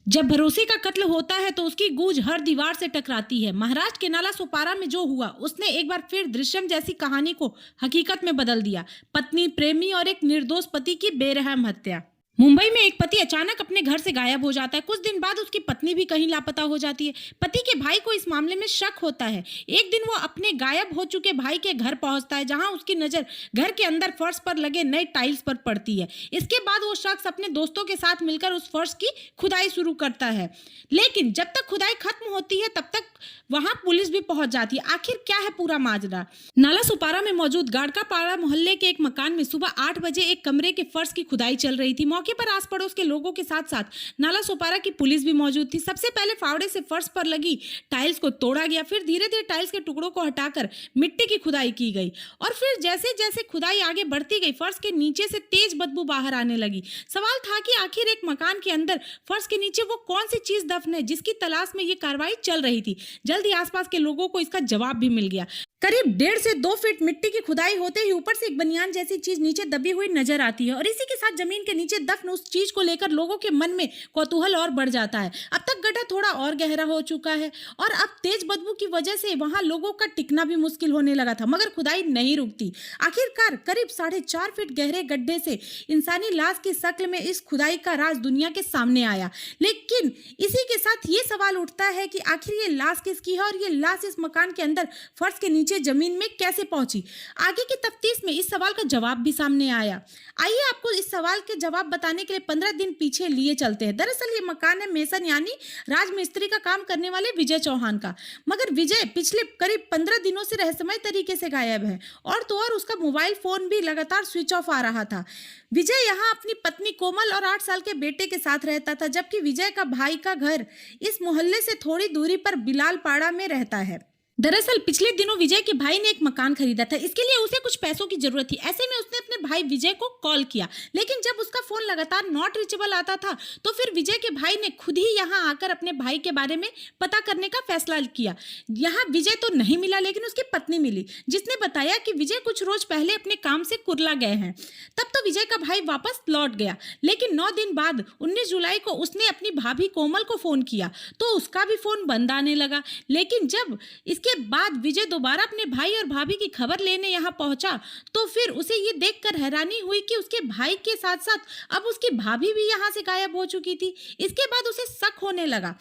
जब भरोसे का कत्ल होता है तो उसकी गूंज हर दीवार से टकराती है। महाराष्ट्र के नाला सोपारा में जो हुआ उसने एक बार फिर दृश्यम जैसी कहानी को हकीकत में बदल दिया। पत्नी, प्रेमी और एक निर्दोष पति की बेरहम हत्या। मुंबई में एक पति अचानक अपने घर से गायब हो जाता है। कुछ दिन बाद उसकी पत्नी भी कहीं लापता हो जाती है। पति के भाई को इस मामले में शक होता है। एक दिन वो अपने गायब हो चुके भाई के घर पहुंचता है, जहां उसकी नजर घर के अंदर फर्श पर लगे नए टाइल्स पर पड़ती है। इसके बाद वो शख्स अपने दोस्तों के साथ मिलकर उस फर्श की खुदाई शुरू करता है, लेकिन जब तक खुदाई खत्म होती है तब तक वहां पुलिस भी पहुंच जाती है। आखिर क्या है पूरा माजरा? नाला सुपारा में मौजूद गाड़कापाड़ा मोहल्ले के एक मकान में सुबह 8 बजे एक कमरे के फर्श की खुदाई चल रही थी। मौके पर आस पड़ोस के लोगों के साथ साथ नाला सोपारा की पुलिस भी मौजूद थी। सबसे पहले फावड़े से फर्श पर लगी टाइल्स को तोड़ा गया, फिर धीरे धीरे टाइल्स के टुकड़ों को हटाकर मिट्टी की खुदाई की गई और फिर जैसे जैसे खुदाई आगे बढ़ती गई फर्श के नीचे से तेज बदबू बाहर आने लगी। सवाल था कि आखिर एक मकान के अंदर फर्श के नीचे वो कौन सी चीज दफन है जिसकी तलाश में ये कार्रवाई चल रही थी। जल्द ही आसपास के लोगों को इसका जवाब भी मिल गया। करीब 1.5 से 2 फीट मिट्टी की खुदाई होते ही ऊपर से एक बनियान जैसी चीज नीचे दबी हुई नजर आती है और इसी के साथ जमीन के नीचे दफन उस चीज को लेकर लोगों के मन में कौतूहल और बढ़ जाता है। अब तक गड्ढा थोड़ा और गहरा हो चुका है और अब तेज बदबू की वजह से वहां लोगों का टिकना भी मुश्किल होने लगा था, मगर खुदाई नहीं रुकती। आखिरकार करीब 4.5 फीट गहरे गड्ढे से इंसानी लाश की शक्ल में इस खुदाई का राज दुनिया के सामने आया। लेकिन इसी के साथ ये सवाल उठता है कि आखिर ये लाश किसकी है और ये लाश इस मकान के अंदर फर्श के नीचे जमीन में कैसे पहुंची। आगे की तफ्तीश में इस सवाल का जवाब भी सामने आया। आइए आपको इस सवाल के जवाब बताने के लिए 15 दिन पीछे लिए चलते हैं। दरअसल ये मकान है मेसन यानी राजमिस्त्री का काम करने वाले विजय चौहान का, मगर विजय पिछले करीब 15 दिनों से रहस्यमय तरीके से गायब है और तो और उसका मोबाइल फोन भी लगातार स्विच ऑफ आ रहा था। विजय यहाँ अपनी पत्नी कोमल और 8 साल के बेटे के साथ रहता था, जबकि विजय का भाई का घर इस मोहल्ले से थोड़ी दूरी पर बिलालपाड़ा में रहता है। दरअसल पिछले दिनों विजय के भाई ने एक मकान खरीदा था। इसके लिए उसे कुछ पैसों की जरूरत थी। ऐसे में उसने अपने भाई विजय को कॉल किया, लेकिन जब उसका फोन लगातार नॉट रीचेबल आता था तो फिर विजय के भाई ने खुद ही यहाँ आकर अपने भाई के बारे में पता करने का फैसला किया। यहाँ विजय तो नहीं मिला, लेकिन उसकी पत्नी मिली, जिसने बताया कि विजय कुछ रोज पहले अपने काम से कुरला गए हैं। तब तो विजय का भाई वापस लौट गया, लेकिन 9 दिन बाद 19 जुलाई को उसने अपनी भाभी कोमल को फोन किया तो उसका भी फोन बंद आने लगा। लेकिन जब इसके बाद विजय दोबारा अपने भाई और भाभी की खबर लेने यहाँ पहुंचा तो फिर उसे ये देखकर हैरानी हुई कि उसके भाई के साथ साथ अब उसकी भाभी भी यहाँ से गायब हो चुकी थी। इसके बाद उसे शक होने लगा।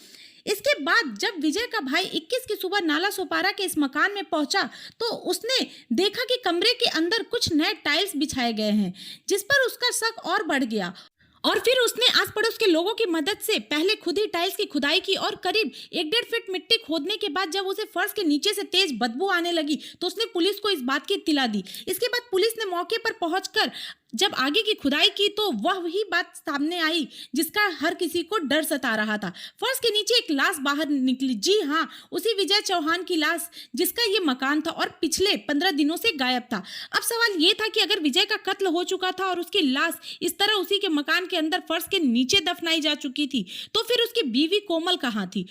इसके बाद जब विजय का भाई 21 की सुबह नाला सोपारा के इस मकान में पहुंचा तो उसने देखा कि कमरे के अंदर कुछ नए टाइल्स बिछाए गए हैं, जिस पर उसका शक और बढ़ गया और फिर उसने आस पड़ोस के लोगों की मदद से पहले खुद ही टाइल्स की खुदाई की और करीब 1.5 फीट मिट्टी खोदने के बाद जब उसे फर्श के नीचे से तेज बदबू आने लगी तो उसने पुलिस को इस बात की इत्तला दी। इसके बाद पुलिस ने मौके पर पहुंचकर जब आगे की खुदाई की तो वही बात सामने आई जिसका हर किसी को डर सता रहा था। फर्श के नीचे एक लाश बाहर निकली। जी हाँ, उसी विजय चौहान की लाश जिसका ये मकान था और पिछले 15 दिनों से गायब था। अब सवाल ये था कि अगर विजय का कत्ल हो चुका था और उसकी लाश इस तरह उसी के मकान के अंदर फर्श के नीचे दफनाई जा चुकी थी तो फिर उसकी बीवी कोमल कहाँ थी?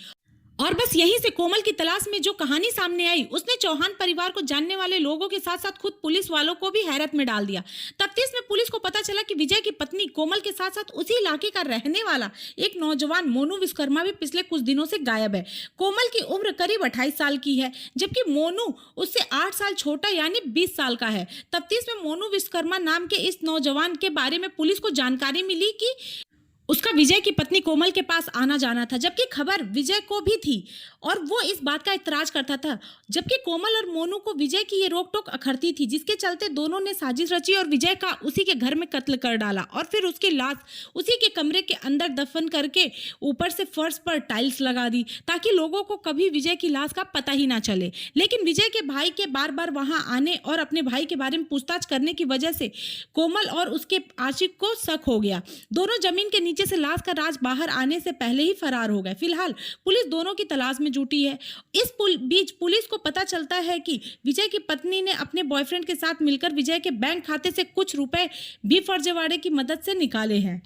और बस यहीं से कोमल की तलाश में जो कहानी सामने आई उसने चौहान परिवार को जानने वाले लोगों के साथ साथ खुद पुलिस वालों को भी हैरत में डाल दिया। तफ्तीश में पुलिस को पता चला कि विजय की पत्नी कोमल के साथ साथ उसी इलाके का रहने वाला एक नौजवान मोनू विश्वकर्मा भी पिछले कुछ दिनों से गायब है। कोमल की उम्र करीब 28 साल की है, जबकि मोनू उससे 8 साल छोटा यानी 20 साल का है। तफ्तीश में मोनू विश्वकर्मा नाम के इस नौजवान के बारे में पुलिस को जानकारी मिली कि उसका विजय की पत्नी कोमल के पास आना जाना था, जबकि खबर विजय को भी थी और वो इस बात का इतराज करता था। जबकि कोमल और मोनू को विजय की ये रोक टोक अखरती थी, जिसके चलते दोनों ने साजिश रची और विजय का उसी के घर में कत्ल कर डाला और फिर उसकी लाश उसी के कमरे के अंदर दफन करके ऊपर से फर्श पर टाइल्स लगा दी ताकि लोगों को कभी विजय की लाश का पता ही ना चले। लेकिन विजय के भाई के बार बार वहां आने और अपने भाई के बारे में पूछताछ करने की वजह से कोमल और उसके आशिक को शक हो गया। दोनों जमीन के नीचे से लाश का राज बाहर आने से पहले ही फरार हो गए। फिलहाल पुलिस दोनों की तलाश में जुटी है। इस बीच पुलिस को पता चलता है कि विजय की पत्नी ने अपने बॉयफ्रेंड के साथ मिलकर विजय के बैंक खाते से कुछ रुपए भी फर्जीवाड़े की मदद से निकाले हैं।